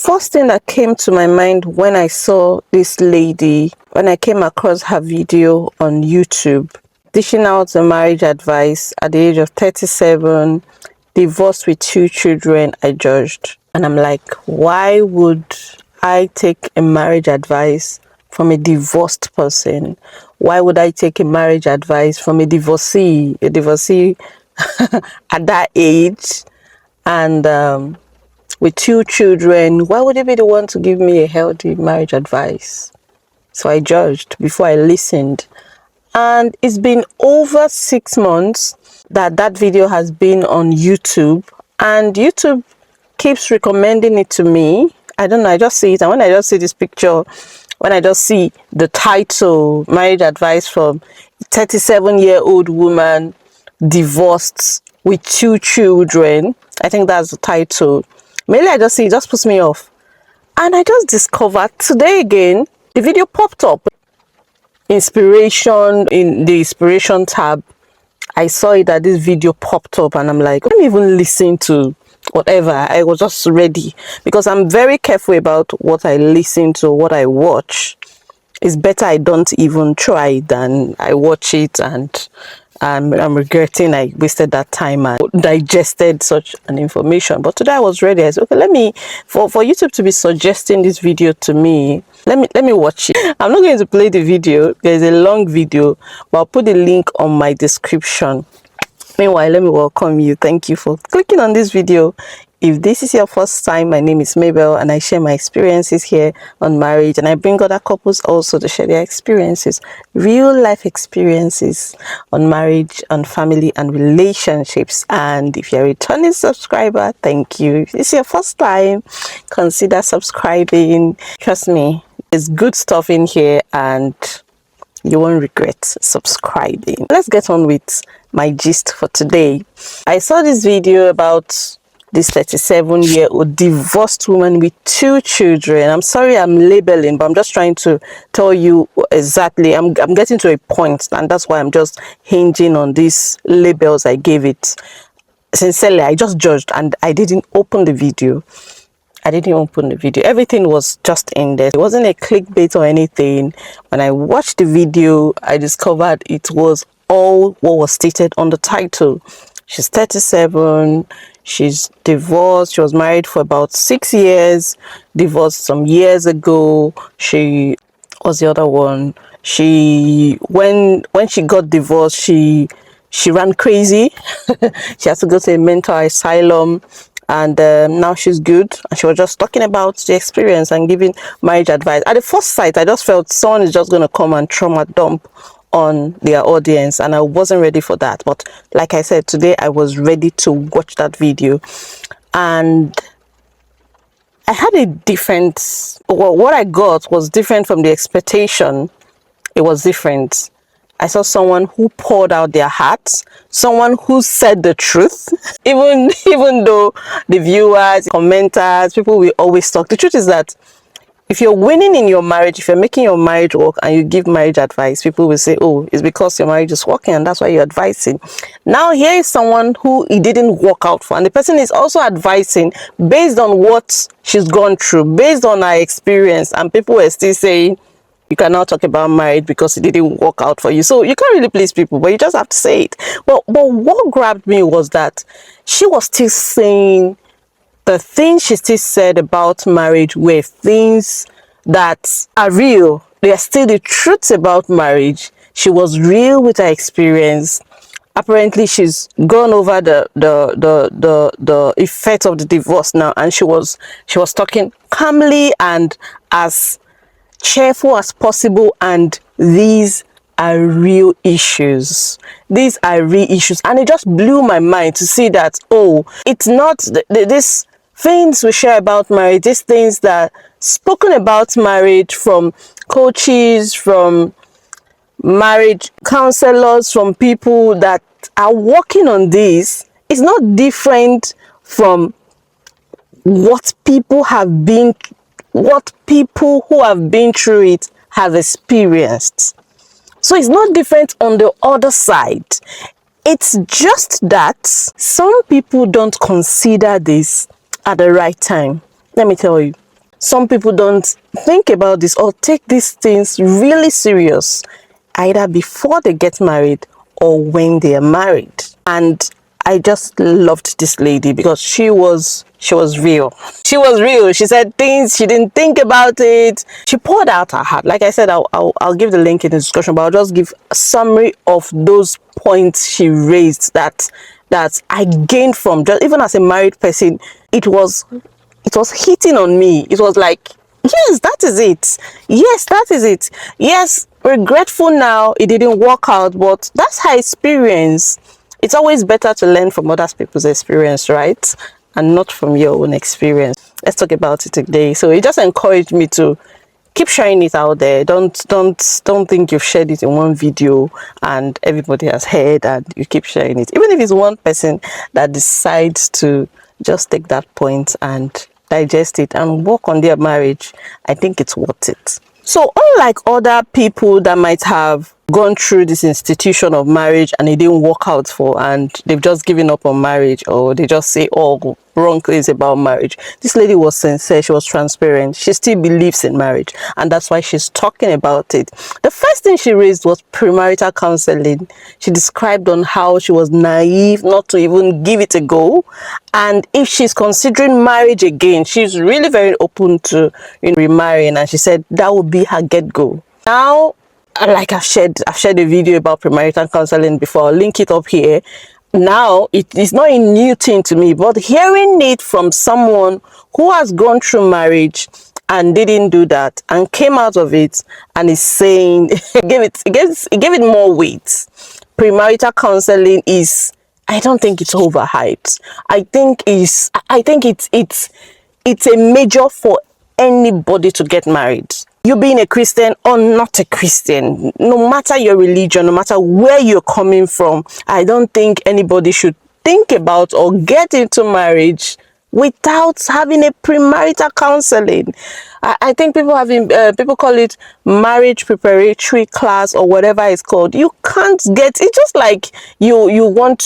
first thing that came to my mind when I saw this lady, when I came across her video on YouTube, dishing out the marriage advice at the age of 37, divorced with 2 children, I judged. And I'm like, why would I take a marriage advice from a divorced person? Why would I take a marriage advice from a divorcee at that age? And with 2 children, why would he be the one to give me a healthy marriage advice? So I judged before I listened. And it's been over 6 months that video has been on YouTube, and YouTube keeps recommending it to me. I don't know, I just see it, and when I just see this picture, when I just see the title, marriage advice from a 37-year-old woman divorced with 2 children, I think that's the title. Mainly I just see it, just puts me off. And I just discovered today again, the video popped up. Inspiration, in the inspiration tab, I saw it that this video popped up, and I'm like, let me even listen to whatever. I was just ready, because I'm very careful about what I listen to, what I watch. It's better I don't even try than I watch it and I'm regretting I wasted that time and digested such an information. But today I was ready. I said, okay, let me, for YouTube to be suggesting this video to me, let me watch it. I'm not going to play the video. There's a long video, but I'll put the link on my description. Meanwhile, let me welcome you. Thank you for clicking on this video. If this is your first time, my name is Mabel, and I share my experiences here on marriage, and I bring other couples also to share their experiences, real life experiences on marriage, on family and relationships. And if you're a returning subscriber, thank you. If it's your first time, consider subscribing. Trust me, there's good stuff in here and you won't regret subscribing. Let's get on with my gist for today. I saw this video about this 37-year-old divorced woman with 2 children. I'm sorry I'm labeling, but I'm just trying to tell you exactly. I'm getting to a point, and that's why I'm just hinging on these labels I gave it. Sincerely, I just judged and I didn't open the video. Everything was just in there. It wasn't a clickbait or anything. When I watched the video, I discovered it was all what was stated on the title. She's 37. She's divorced. She was married for about 6 years. Divorced some years ago. She was the other one. When she got divorced, she ran crazy. She had to go to a mental asylum. And now she's good, and she was just talking about the experience and giving marriage advice. At the first sight, I just felt someone is just going to come and trauma dump on their audience, and I wasn't ready for that. But like I said, today I was ready to watch that video, and I had a different, well, what I got was different from the expectation. It was different. I saw someone who poured out their hearts, someone who said the truth. Even though the viewers, commenters, people will always talk. The truth is that if you're winning in your marriage, if you're making your marriage work and you give marriage advice, people will say, oh, it's because your marriage is working and that's why you're advising. Now here is someone who it didn't work out for, and the person is also advising based on what she's gone through, based on her experience, and people were still saying, you cannot talk about marriage because it didn't work out for you. So you can't really please people, but you just have to say it. But what grabbed me was that she was still saying the things she still said about marriage were things that are real. They are still the truths about marriage. She was real with her experience. Apparently she's gone over the effect of the divorce now, and she was talking calmly and as cheerful as possible, and these are real issues. These are real issues, and it just blew my mind to see that, oh, it's not these things we share about marriage, these things that spoken about marriage from coaches, from marriage counselors, from people that are working on this, is not different from what people who have been through it have experienced. So it's not different on the other side. It's just that some people don't consider this at the right time. Let me tell you, some people don't think about this or take these things really serious, either before they get married or when they are married. And I just loved this lady because she was real. She was real. She said things, she didn't think about it. She poured out her heart. Like I said, I'll give the link in the discussion, but I'll just give a summary of those points she raised that I gained from, just even as a married person. It was hitting on me. It was like, yes, that is it. Yes, that is it. Yes, regretful now it didn't work out, but that's her experience. It's always better to learn from other people's experience, right? And not from your own experience. Let's talk about it today. So it just encouraged me to keep sharing it out there. Don't think you've shared it in one video and everybody has heard and you keep sharing it. Even if it's one person that decides to just take that point and digest it and work on their marriage, I think it's worth it. So unlike other people that might have gone through this institution of marriage and it didn't work out for, and they've just given up on marriage, or they just say all wrong things about marriage, this lady was sincere. She was transparent. She still believes in marriage, and that's why she's talking about it. The first thing she raised was premarital counseling. She described on how she was naive not to even give it a go, and if she's considering marriage again, she's really very open to remarrying, and she said that would be her get-go. Now, like I've shared a video about premarital counseling before. I'll link it up here. Now it is not a new thing to me, but hearing it from someone who has gone through marriage and didn't do that and came out of it and is saying it gave it more weight. Premarital counseling is, I don't think it's overhyped. I think it's a major for anybody to get married. You being a Christian or not a Christian, no matter your religion, no matter where you're coming from, I don't think anybody should think about or get into marriage without having a premarital counseling. I think people call it marriage preparatory class or whatever it's called. You can't get it's just like you're going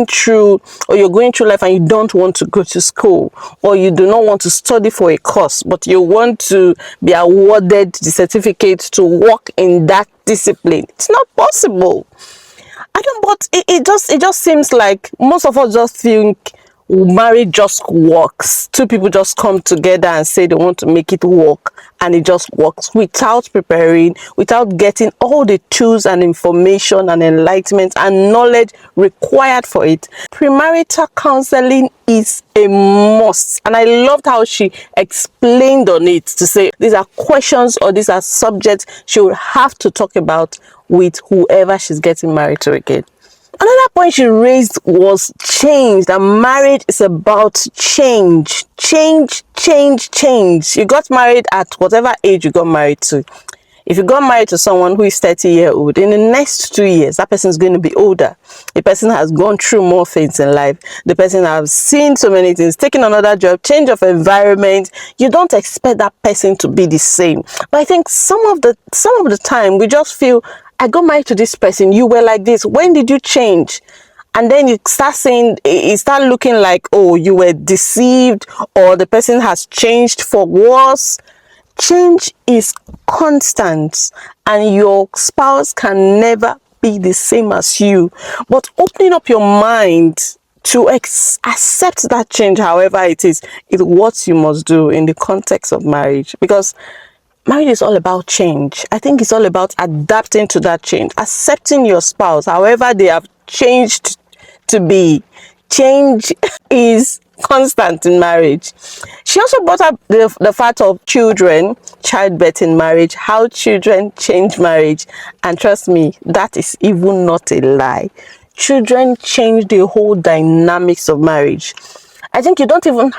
through life and you don't want to go to school, or you do not want to study for a course, but you want to be awarded the certificate to work in that discipline. It's not possible. But it just seems like most of us just think marriage just works. Two people just come together and say they want to make it work, and it just works without preparing, without getting all the tools and information and enlightenment and knowledge required for it. Premarital counseling is a must, and I loved how she explained on it to say these are questions or these are subjects she would have to talk about with whoever she's getting married to again. Another point she raised was change. That marriage is about change. Change. You got married at whatever age you got married to. If you got married to someone who is 30-year-old, in the next 2 years, that person is going to be older. The person has gone through more things in life. The person has seen so many things, taken another job, change of environment. You don't expect that person to be the same. But I think some of the time we just feel, I got married to this person, you were like this, when did you change? And then you start looking like, oh, you were deceived, or the person has changed for worse. Change is constant, and your spouse can never be the same as you. But opening up your mind to accept that change, however it is what you must do in the context of marriage, because marriage is all about change. I think it's all about adapting to that change, accepting your spouse however they have changed to be. Change is constant in marriage. She also brought up the fact of childbirth in marriage, how children change marriage. And trust me, that is even not a lie. Children change the whole dynamics of marriage. I think you don't even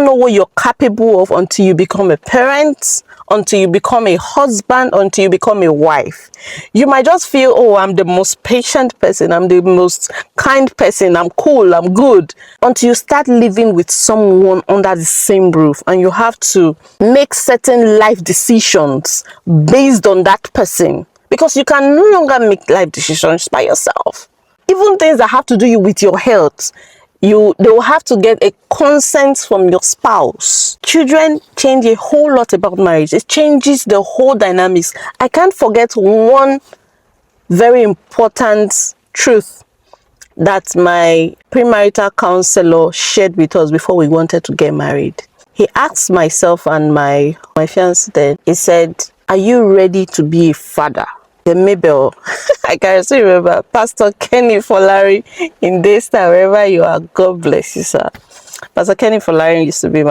know what you're capable of until you become a parent, until you become a husband, until you become a wife. You might just feel, oh, I'm the most patient person, I'm the most kind person, I'm cool, I'm good. Until you start living with someone under the same roof, and you have to make certain life decisions based on that person. Because you can no longer make life decisions by yourself. Even things that have to do with your health. they will have to get a consent from your spouse. Children change a whole lot about marriage. It changes the whole dynamics. I can't forget one very important truth that my premarital counselor shared with us before we wanted to get married. He asked myself and my fiancé then, he said, "Are you ready to be a father?" The Mabel, I can still remember Pastor Kenny Folari in Daystar, wherever you are, God bless you, sir. Pastor Kenny Folari used to be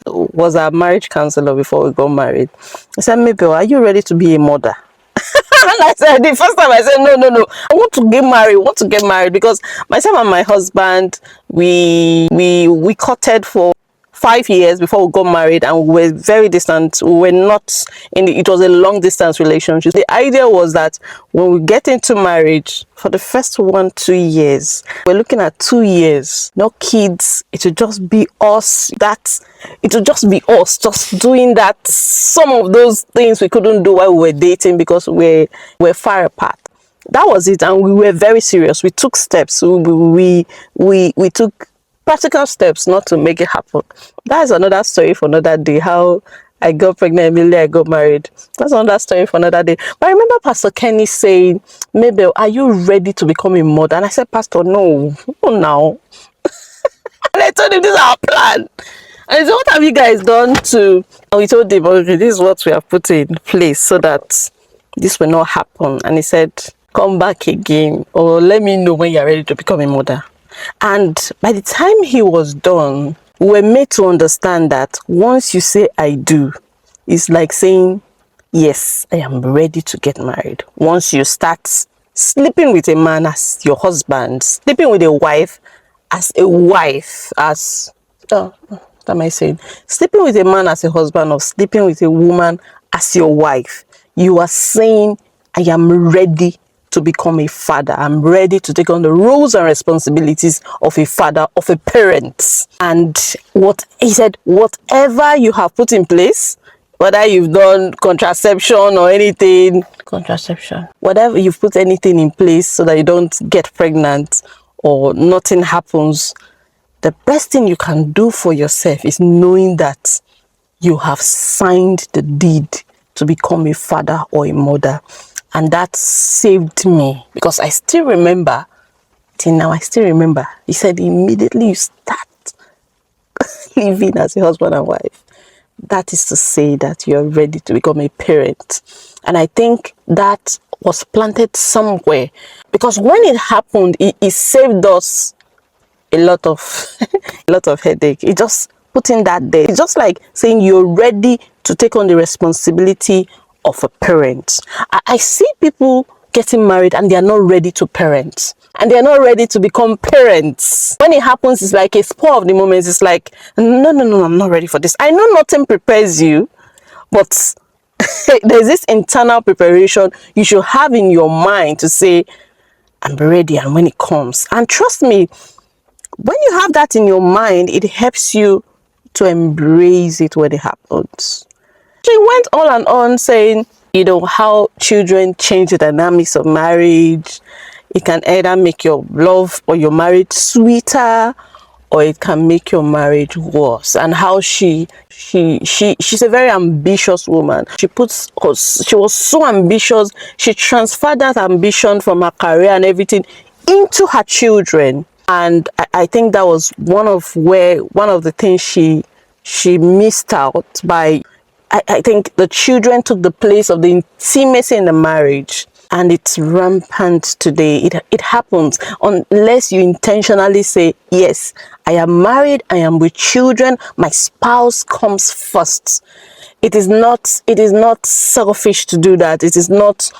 was our marriage counselor before we got married. He said, "Mabel, are you ready to be a mother?" And I said, the first time I said, no, I want to get married, because myself and my husband, we courted for 5 years before we got married, and we were very distant. We were not it was a long distance relationship. The idea was that when we get into marriage, for the first 1-2 years, we're looking at 2 years, no kids. It would just be us. Just doing that. Some of those things we couldn't do while we were dating because we're far apart. That was it, and we were very serious. We took steps. We took practical steps not to make it happen. That's another story for another day. How I got pregnant immediately I got married. That's another story for another day. But I remember Pastor Kenny saying, "Mabel, are you ready to become a mother?" And I said, "Pastor, no now." And I told him, "This is our plan." And he said, "What have you guys done to..." And we told him, "Okay, this is what we have put in place so that this will not happen." And he said, "Come back again, or let me know when you're ready to become a mother." And by the time he was done, we were made to understand that once you say "I do," it's like saying, "Yes, I am ready to get married." Once you start sleeping with a man as your husband, sleeping with a wife as a wife, what am I saying? Sleeping with a man as a husband, or sleeping with a woman as your wife, you are saying, "I am ready to become a father. I'm ready to take on the roles and responsibilities of a father, of a parent." And what he said, whatever you have put in place, whether you've done contraception or anything, whatever you've put anything in place so that you don't get pregnant or nothing happens, the best thing you can do for yourself is knowing that you have signed the deed to become a father or a mother. And that saved me, because I still remember, till now I still remember, he said, immediately you start living as a husband and wife, that is to say that you're ready to become a parent. And I think that was planted somewhere, because when it happened, it saved us a lot of a lot of headache. It just put in that day. It's just like saying you're ready to take on the responsibility of a parent. I see people getting married and they are not ready to parent, and they are not ready to become parents. When it happens, it's like a spur of the moment. It's like, no, I'm not ready for this. I know nothing prepares you, but there's this internal preparation you should have in your mind to say, "I'm ready," and when it comes, and trust me, when you have that in your mind, it helps you to embrace it when it happens. She went on and on saying, how children change the dynamics of marriage. It can either make your love or your marriage sweeter, or it can make your marriage worse. And how she's a very ambitious woman. She was so ambitious. She transferred that ambition from her career and everything into her children. And I think that was one of the things she missed out by. I think the children took the place of the intimacy in the marriage, and it's rampant today. It happens unless you intentionally say, "Yes, I am married, I am with children, my spouse comes first." It is not selfish to do that. It is not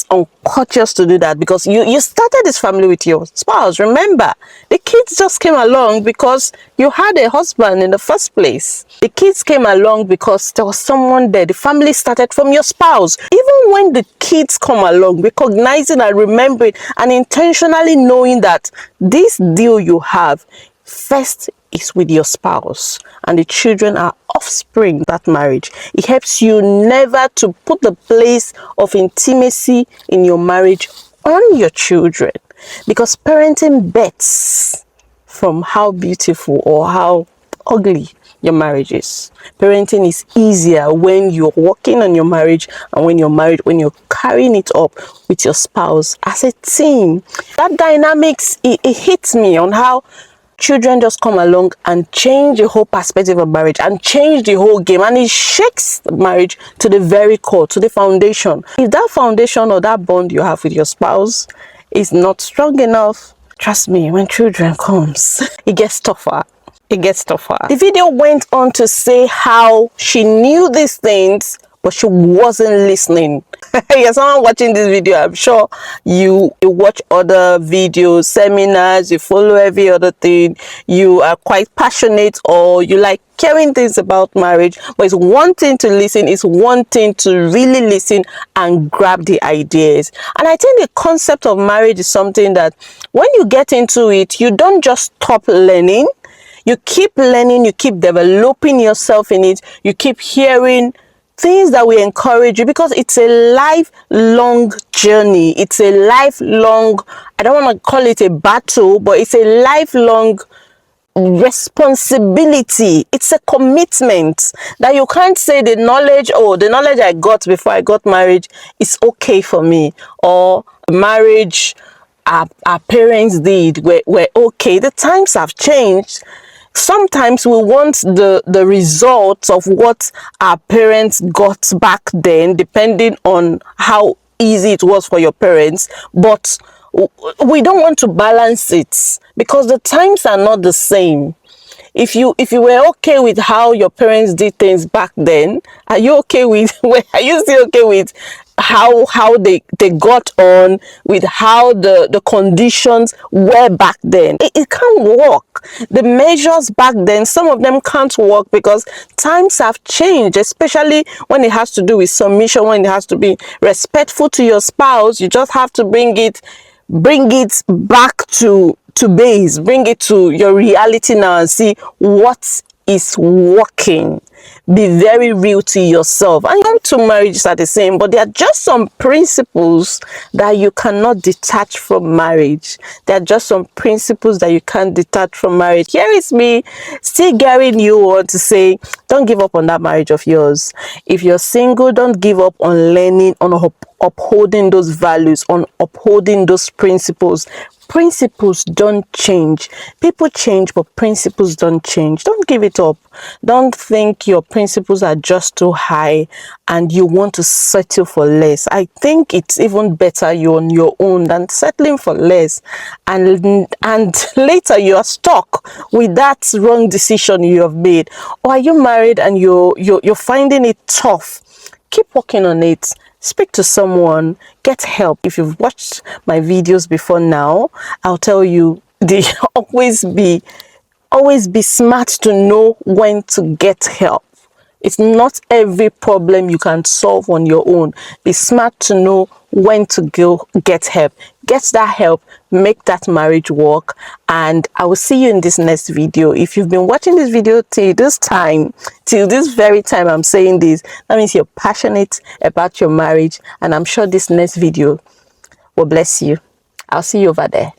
uncourteous to do that, because you started this family with your spouse. Remember, the kids just came along because you had a husband in the first place. The kids came along because there was someone there. The family started from your spouse. Even when the kids come along, recognizing and remembering and intentionally knowing that this deal you have first is with your spouse, and the children are offspring of that marriage. It helps you never to put the place of intimacy in your marriage on your children, because parenting bets from how beautiful or how ugly your marriage is. Parenting is easier when you're working on your marriage and when you're married, when you're carrying it up with your spouse as a team. That dynamics, it hits me on how children just come along and change the whole perspective of marriage and change the whole game, and it shakes marriage to the very core, to the foundation. If that foundation or that bond you have with your spouse is not strong enough, trust me, when children comes, it gets tougher. It gets tougher. The video went on to say how she knew these things, but she wasn't listening. You're someone watching this video, I'm sure you watch other videos, seminars, you follow every other thing, you are quite passionate, or you like caring things about marriage, but it's one thing to listen, it's one thing to really listen and grab the ideas. And I think the concept of marriage is something that when you get into it, you don't just stop learning. You keep learning, you keep developing yourself in it, you keep hearing things that will encourage you, because it's a lifelong journey. It's a lifelong, I don't want to call it a battle, but it's a lifelong responsibility. It's a commitment that you can't say the knowledge I got before I got married is okay for me, or marriage our parents did were okay. The times have changed. Sometimes we want the results of what our parents got back then, depending on how easy it was for your parents, but we don't want to balance it because the times are not the same. If you were okay with how your parents did things back then, are you okay with are you still okay with how they got on, with how the conditions were back then? It can't work. The measures back then, some of them can't work because times have changed, especially when it has to do with submission, when it has to be respectful to your spouse. You just have to bring it back to base, bring it to your reality now and see what is working. Be very real to yourself. And come to marriages are the same, but there are just some principles that you cannot detach from marriage. There are just some principles that you can't detach from marriage. Here is me still getting you on to say, don't give up on that marriage of yours. If you're single, don't give up on learning, on upholding those values, on upholding those principles. Principles don't change. People change, but principles don't change. Don't give it up. Don't think your principles are just too high and you want to settle for less. I think it's even better you're on your own than settling for less, and later you are stuck with that wrong decision you have made. Or are you married and you're finding it tough? Keep working on it. Speak to someone, get help. If you've watched my videos before now, I'll tell you, always be smart to know when to get help. It's not every problem you can solve on your own. Be smart to know when to go get help. Get that help, make that marriage work, and I will see you in this next video. If you've been watching this video till this very time I'm saying this, that means you're passionate about your marriage, and I'm sure this next video will bless you. I'll see you over there.